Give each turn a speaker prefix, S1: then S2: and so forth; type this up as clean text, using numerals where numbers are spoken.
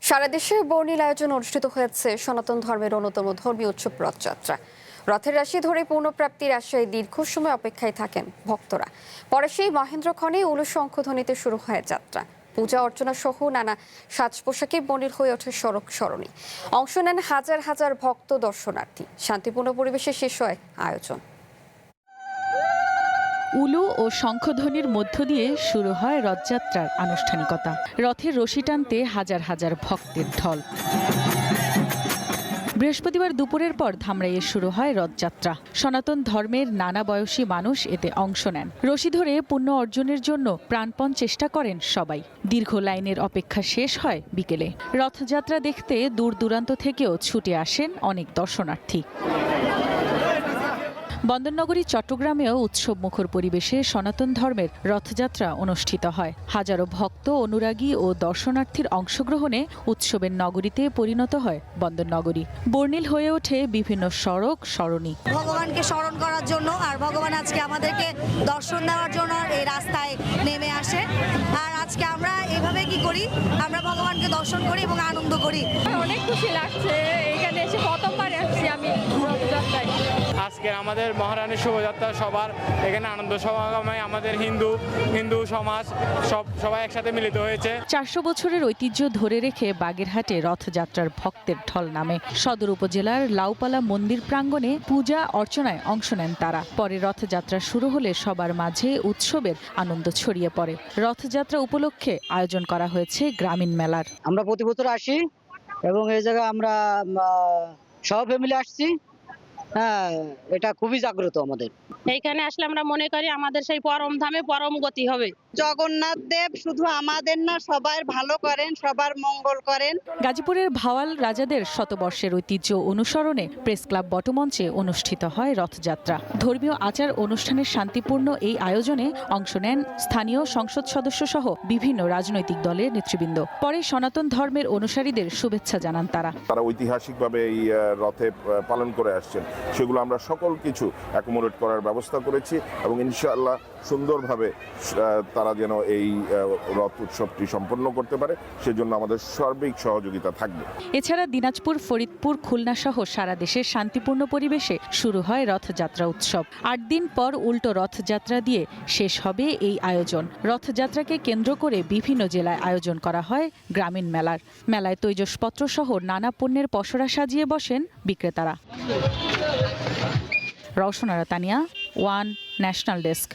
S1: সারা দেশে বর্ণিল আয়োজন অনুষ্ঠিত হয়েছে সনাতন ধর্মের অন্যতম ধর্মীয় উৎসব রথযাত্রা। রথের রাশি ধরে পূর্ণপ্রাপ্তির আশায় দীর্ঘ সময় অপেক্ষায় থাকেন ভক্তরা। পরে সেই মহেন্দ্রক্ষণে উলু শঙ্খধ্বনিতে শুরু হয় যাত্রা। পূজা অর্চনা সহ নানা সাজ পোশাকে বর্ণিল হয়ে ওঠে সড়ক সরণি। অংশ নেন হাজার হাজার ভক্ত দর্শনার্থী। শান্তিপূর্ণ পরিবেশে শেষ হয় আয়োজন।
S2: উলু ও শঙ্খধ্বনির মধ্য দিয়ে শুরু হয় রথযাত্রার আনুষ্ঠানিকতা। রথের রশি টানতে হাজার হাজার ভক্তের ঢল। বৃহস্পতিবার দুপুরের পর ধামরাইয়ে শুরু হয় রথযাত্রা। সনাতন ধর্মের নানা বয়সী মানুষ এতে অংশ নেন। রশি ধরে পুণ্য অর্জনের জন্য প্রাণপণ চেষ্টা করেন সবাই। দীর্ঘ লাইনের অপেক্ষা শেষ হয় বিকেলে। রথযাত্রা দেখতে দূর দূরান্ত থেকেও ছুটে আসেন অনেক দর্শনার্থী। বন্দরনগরী চট্টগ্রামেও উৎসব মুখর পরিবেশে সনাতন ধর্মের রথযাত্রা অনুষ্ঠিত হয়। হাজারো ভক্ত, অনুরাগী ও দর্শনার্থীর অংশগ্রহণে উৎসবের নগরীতে পরিণত হয় বন্দরনগরী। বর্ণিল হয়ে ওঠে বিভিন্ন সড়ক সরণি।
S3: ভগবানকে স্মরণ করার জন্য আর ভগবান আজকে আমাদেরকে দর্শন দেওয়ার জন্য এই রাস্তায় নেমে আসে। আর আজকে আমরা এভাবে কি করি, আমরা ভগবানকে দর্শন করি এবং আনন্দ করি।
S4: অনেক খুশি লাগছে, এখানে এসে প্রথমবার আসছি আমি রথযাত্রায়।
S5: আজকে আমাদের মহারানীর শোভাযাত্রা, সবার এখানে আনন্দ সমাগমে আমাদের হিন্দু সমাজ সবাই একসাথে মিলিত হয়েছে।
S2: 400 বছরের ঐতিহ্য ধরে রেখে বাগেরহাটে রথযাত্রার ভক্তের ঢল নামে। সদর উপজেলার লাউপালা মন্দির প্রাঙ্গণে পূজা অর্চনায় অংশ নেন তারা। পরে রথযাত্রা শুরু হলে সবার মাঝে উৎসবের আনন্দ ছড়িয়ে পড়ে। রথযাত্রা উপলক্ষে আয়োজন করা হয়েছে গ্রামীণ মেলার।
S6: আমরা প্রতি বছর আসি এবং এই জায়গায় আমরা সব ফ্যামিলি আসছি। হ্যাঁ, এটা খুবই জাগ্রত আমাদের।
S4: এইখানে আসলে আমরা মনে করি আমাদের সেই পরম ধামে পরম গতি হবে।
S7: জগন্নাথ দেব শুধু আমাদের না, সবার ভালো করেন, সবার মঙ্গল করেন।
S2: গাজীপুরের ভাওয়াল রাজাদের শতবর্ষের ঐতিহ্য অনুসরণে প্রেস ক্লাব বটমঞ্চে অনুষ্ঠিত হয় রথযাত্রা। ধর্মীয় আচার অনুষ্ঠানের শান্তিপূর্ণ এই আয়োজনে অংশ নেন স্থানীয় সংসদ সদস্য সহ বিভিন্ন রাজনৈতিক দলের নেতৃবৃন্দ। পরে সনাতন ধর্মের অনুসারীদের শুভেচ্ছা জানান তারা।
S8: তারা ঐতিহাসিকভাবে এই রথে পালন করে আসছেন, সেগুলো আমরা সকল কিছু অ্যাকোমোডেট করার ব্যবস্থা করেছি এবং ইনশাআল্লাহ সুন্দরভাবে তারা যেন এই রথ উৎসবটি সম্পন্ন করতে পারে, সেজন্য আমাদের সার্বিক সহযোগিতা থাকবে।
S2: এছাড়া দিনাজপুর, ফরিদপুর, খুলনা সহ সারা দেশের শান্তিপূর্ণ পরিবেশে শুরু হয় রথযাত্রা উৎসব। 8 দিন পর উল্টো রথযাত্রা দিয়ে শেষ হবে এই আয়োজন। রথযাত্রাকে কেন্দ্র করে বিভিন্ন জেলায় আয়োজন করা হয় গ্রামীণ মেলার। মেলায় তৈজসপত্র সহ নানা পণ্যের পসরা সাজিয়ে বসেন বিক্রেতারা। রওশন আরা তানিয়া, ওয়ান ন্যাশনাল ডেস্ক।